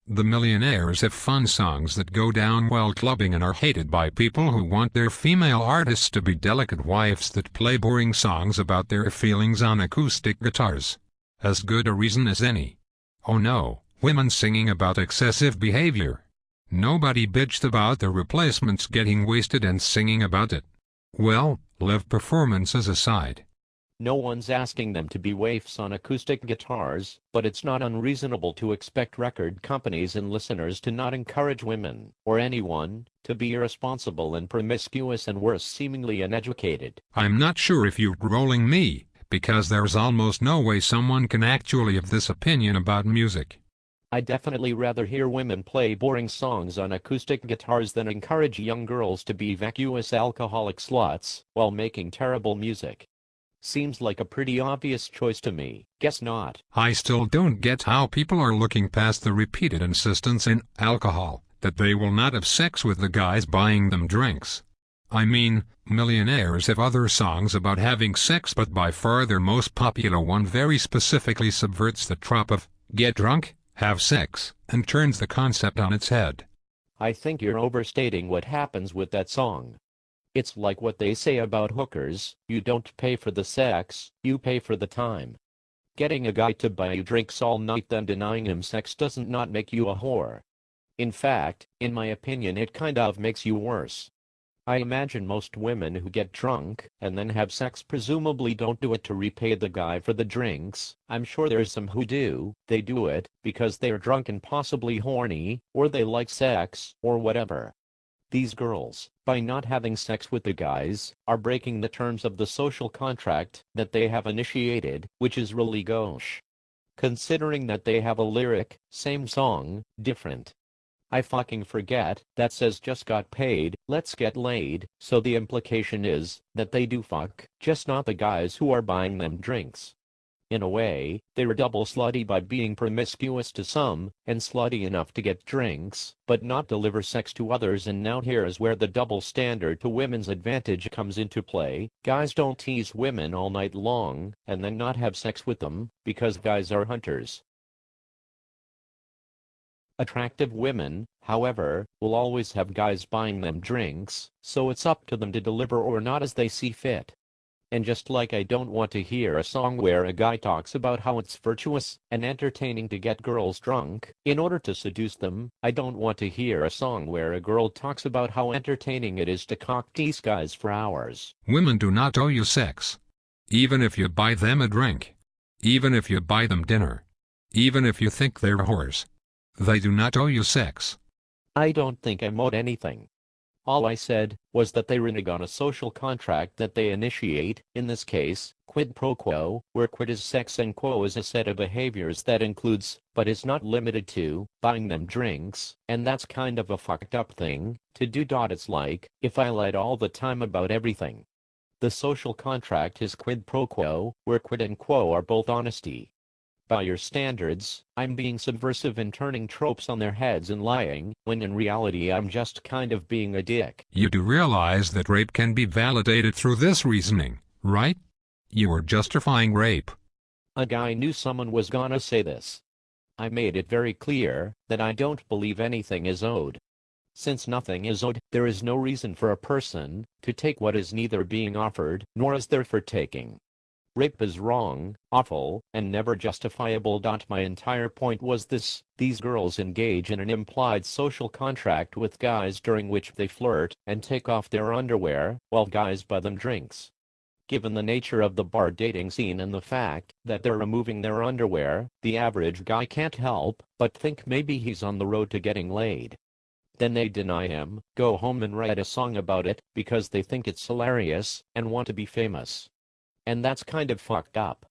The millionaires have fun songs that go down while clubbing and are hated by people who want their female artists to be delicate wives that play boring songs about their feelings on acoustic guitars. As good a reason as any. Oh no, women singing about excessive behavior. Nobody bitched about their replacements getting wasted and singing about it. Well, live performances aside. No one's asking them to be waifs on acoustic guitars, but it's not unreasonable to expect record companies and listeners to not encourage women, or anyone, to be irresponsible and promiscuous and worse, seemingly uneducated. I'm not sure if you're trolling me, because there's almost no way someone can actually have this opinion about music. I'd definitely rather hear women play boring songs on acoustic guitars than encourage young girls to be vacuous alcoholic sluts while making terrible music. Seems like a pretty obvious choice to me. Guess not. I still don't get how people are looking past the repeated insistence in alcohol that they will not have sex with the guys buying them drinks. I mean, millionaires have other songs about having sex, but by far their most popular one very specifically subverts the trope of get drunk, have sex, and turns the concept on its head. I think you're overstating what happens with that song. It's like what they say about hookers, you don't pay for the sex, you pay for the time. Getting a guy to buy you drinks all night then denying him sex doesn't not make you a whore. In fact, in my opinion, it kind of makes you worse. I imagine most women who get drunk and then have sex presumably don't do it to repay the guy for the drinks. I'm sure there's some who do. They do it because they're drunk and possibly horny, or they like sex, or whatever. These girls, by not having sex with the guys, are breaking the terms of the social contract that they have initiated, which is really gauche. Considering that they have a lyric, same song, different. I fucking forget, that says just got paid, let's get laid, so the implication is that they do fuck, just not the guys who are buying them drinks. In a way, they're double slutty by being promiscuous to some, and slutty enough to get drinks, but not deliver sex to others. And now here's where the double standard to women's advantage comes into play. Guys don't tease women all night long, and then not have sex with them, because guys are hunters. Attractive women, however, will always have guys buying them drinks, so it's up to them to deliver or not as they see fit. And just like I don't want to hear a song where a guy talks about how it's virtuous and entertaining to get girls drunk in order to seduce them, I don't want to hear a song where a girl talks about how entertaining it is to cock tease guys for hours. Women do not owe you sex. Even if you buy them a drink. Even if you buy them dinner. Even if you think they're whores. They do not owe you sex. I don't think I'm owed anything. All I said was that they renege on a social contract that they initiate, in this case, quid pro quo, where quid is sex and quo is a set of behaviors that includes, but is not limited to, buying them drinks, and that's kind of a fucked up thing to do. It's like, if I lied all the time about everything. The social contract is quid pro quo, where quid and quo are both honesty. By your standards, I'm being subversive and turning tropes on their heads and lying, when in reality I'm just kind of being a dick. You do realize that rape can be validated through this reasoning, right? You are justifying rape. A guy knew someone was gonna say this. I made it very clear that I don't believe anything is owed. Since nothing is owed, there is no reason for a person to take what is neither being offered nor is there for taking. Rape is wrong, awful, and never justifiable. My entire point was this: these girls engage in an implied social contract with guys during which they flirt and take off their underwear, while guys buy them drinks. Given the nature of the bar dating scene and the fact that they're removing their underwear, the average guy can't help but think maybe he's on the road to getting laid. Then they deny him, go home and write a song about it because they think it's hilarious and want to be famous. And that's kind of fucked up.